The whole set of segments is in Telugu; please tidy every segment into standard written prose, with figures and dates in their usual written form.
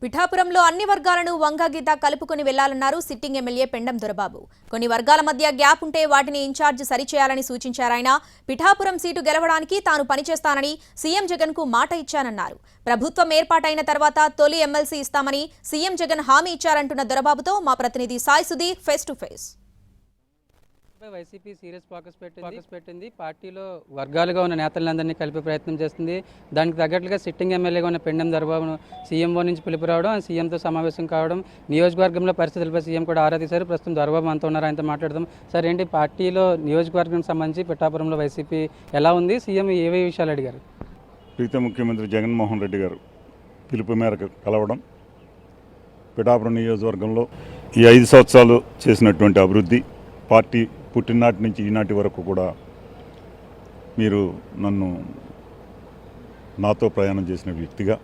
పిఠాపురంలో అన్ని వర్గాలను వంగగీత కలుపుకొని వెళ్లాలన్నారు సిట్టింగ్ ఎమ్మెల్యే పెండం దొరబాబు. కొన్ని వర్గాల మధ్య గ్యాప్ ఉంటే వాటిని ఇన్ఛార్జ్ సరిచేయాలని సూచించారాయన. పిఠాపురం సీటు గెలవడానికి తాను పనిచేస్తానని సీఎం జగన్ కు మాట ఇచ్చానన్నారు. ప్రభుత్వం ఏర్పాటైన తర్వాత తొలి ఎమ్మెల్సీ ఇస్తామని సీఎం జగన్ హామీ ఇచ్చారంటున్న దొరబాబుతో మా ప్రతినిధి Sai Sudheer face to face. YCP serious focus పెట్టింది. పార్టీలో వర్గాలుగా ఉన్న నేతలందరినీ కలిపే ప్రయత్నం చేస్తుంది. దానికి తగ్గట్లుగా సిట్టింగ్ ఎమ్మెల్యేగా ఉన్న పెండం దొరబాబును సీఎంఓ నుంచి పిలుపు రావడం, సీఎంతో సమావేశం కావడం, నియోజకవర్గంలో పరిస్థితులపై సీఎం కూడా ఆరా తీశారు. ప్రస్తుతం దొరబాబు అంతా ఉన్నారు, ఆయనతో మాట్లాడదాం. సార్, ఏంటి పార్టీలో నియోజకవర్గం సంబంధించి పిఠాపురంలో వైసీపీ ఎలా ఉంది? సీఎం ఏవే విషయాలు అడిగారు? ప్రీత ముఖ్యమంత్రి జగన్మోహన్ రెడ్డి గారు పిలుపు మేరకు కలవడం, పిఠాపురం నియోజకవర్గంలో ఈ 5 సంవత్సరాలు చేసినటువంటి అభివృద్ధి, పార్టీ పుట్టినాటి నుంచి ఈనాటి వరకు కూడా మీరు నాతో ప్రయాణం చేసిన వ్యక్తిగా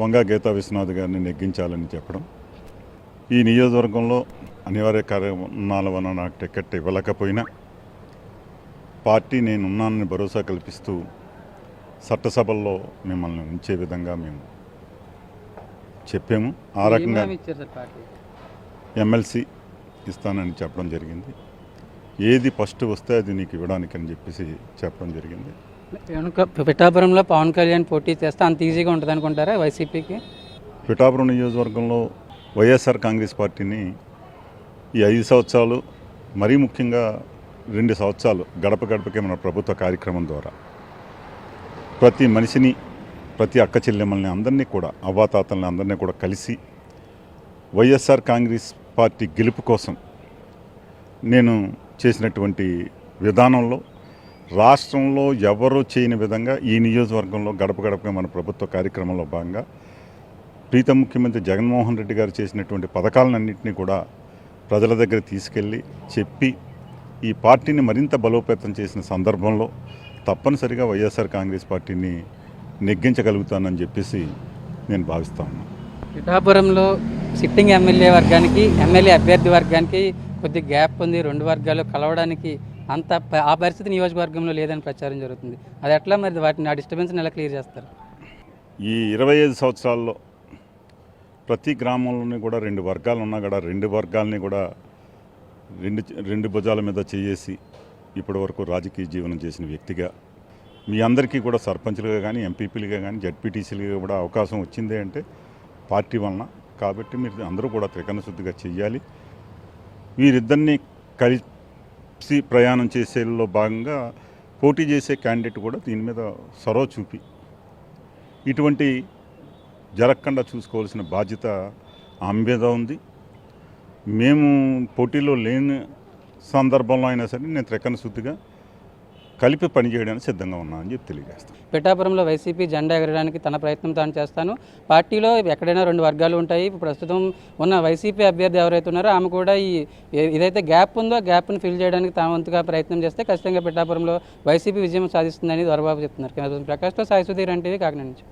వంగా గీతా విశ్వనాథ్ గారిని నెగ్గించాలని చెప్పడం, ఈ నియోజకవర్గంలో అనివార్య కారణాల వలన నాకు టికెట్ ఇవ్వలేకపోయినా పార్టీ నేనున్నానని భరోసా కల్పిస్తూ చట్టసభల్లో మిమ్మల్ని ఉంచే విధంగా మేము చెప్పాము. ఆ రకంగా ఎమ్మెల్సీ ఇస్తానని చెప్పడం జరిగింది. ఏది ఫస్ట్ వస్తే అది నీకు ఇవ్వడానికి అని చెప్పేసి చెప్పడం జరిగింది. పిఠాపురంలో పవన్ కళ్యాణ్ పోటీ చేస్తే అంత ఈజీగా ఉంటుంది అనుకుంటారా వైసీపీకి? పిఠాపురం నియోజకవర్గంలో వైఎస్ఆర్ కాంగ్రెస్ పార్టీని ఈ 5 సంవత్సరాలు, మరీ ముఖ్యంగా 2 సంవత్సరాలు గడప గడపకే మన ప్రభుత్వ కార్యక్రమం ద్వారా ప్రతి మనిషిని, ప్రతి అక్క చెల్లెమ్మల్ని అందరినీ కూడా, అవ్వాతాతల్ని అందరినీ కూడా కలిసి వైఎస్ఆర్ కాంగ్రెస్ పార్టీ గెలుపు కోసం నేను చేసినటువంటి విధానంలో రాష్ట్రంలో ఎవరూ చేయని విధంగా ఈ నియోజకవర్గంలో గడప గడపగా మన ప్రభుత్వ కార్యక్రమంలో భాగంగా ప్రీత ముఖ్యమంత్రి జగన్మోహన్ రెడ్డి గారు చేసినటువంటి పథకాలన్నింటినీ కూడా ప్రజల దగ్గర తీసుకెళ్ళి చెప్పి ఈ పార్టీని మరింత బలోపేతం చేసిన సందర్భంలో తప్పనిసరిగా వైఎస్ఆర్ కాంగ్రెస్ పార్టీని నెగ్గించగలుగుతానని చెప్పేసి నేను భావిస్తాను. పిఠాపురంలో సిట్టింగ్ ఎమ్మెల్యే వర్గానికి, ఎమ్మెల్యే అభ్యర్థి వర్గానికి కొద్ది గ్యాప్ ఉంది. 2 వర్గాలు కలవడానికి ఆ పరిస్థితి నియోజకవర్గంలో లేదని ప్రచారం జరుగుతుంది. అది ఎట్లా? మరి వాటిని, ఆ డిస్టర్బెన్స్ని ఎలా క్లియర్ చేస్తారు? ఈ 25 సంవత్సరాల్లో ప్రతి గ్రామంలోని కూడా 2 వర్గాలు ఉన్నా కూడా 2 వర్గాలని కూడా రెండు భుజాల మీద చేసి ఇప్పటి వరకు రాజకీయ జీవనం చేసిన వ్యక్తిగా మీ అందరికీ కూడా సర్పంచ్లుగా కానీ, ఎంపీపీలుగా కానీ, జడ్పీటీసీలుగా కూడా అవకాశం వచ్చిందే అంటే పార్టీ వలన. కాబట్టి మీరు అందరూ కూడా త్రికరణ చెయ్యాలి. వీరిద్దరినీ కలిసి ప్రయాణం చేసేలో భాగంగా పోటీ చేసే క్యాండిడేట్ కూడా దీని మీద చొరవ చూపి ఇటువంటి జరగకుండా చూసుకోవాల్సిన బాధ్యత ఆమె మీద ఉంది. మేము పోటీలో లేని సందర్భంలో అయినా సరే నేను త్రికరణ కలిపి పనిచేయడానికి సిద్ధంగా ఉన్నానని చెప్పి తెలియజేస్తాను. పిఠాపురంలో వైసీపీ జెండా ఎగరడానికి తన ప్రయత్నం తాను చేస్తాను. పార్టీలో ఎక్కడైనా 2 వర్గాలు ఉంటాయి. ప్రస్తుతం ఉన్న వైసీపీ అభ్యర్థి ఎవరైతే ఉన్నారో ఆమె కూడా ఏదైతే గ్యాప్ ఉందో ఆ గ్యాప్ను ఫిల్ చేయడానికి తన వంతుగా ప్రయత్నం చేస్తే ఖచ్చితంగా పిఠాపురంలో వైసీపీ విజయం సాధిస్తుందని దొరబాబు చెప్తున్నారు. ప్రకాష్తో సాయి సుధీర్, ఎన్టీవీ, కాకినాడ నుంచి.